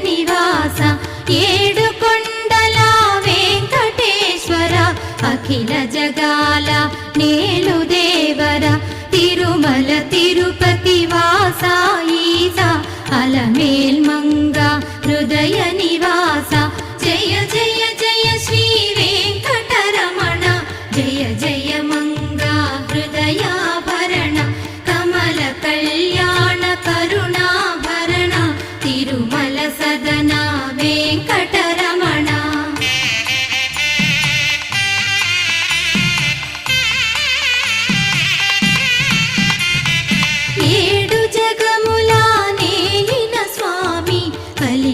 నివాస ఏడుకొండల వెంకటేశ్వర అఖిల జగాల నేలు దేవర తిరుమల తిరుపతి వాస ఈస అలమేల్మంగ హృదయ నివాస జయ జయ జయ శ్రీ వెంకటరమణ జయ జయ మంగ హృదయాభరణ కమల కళ్యాణ కరుణాభరణ తిరుమల సదన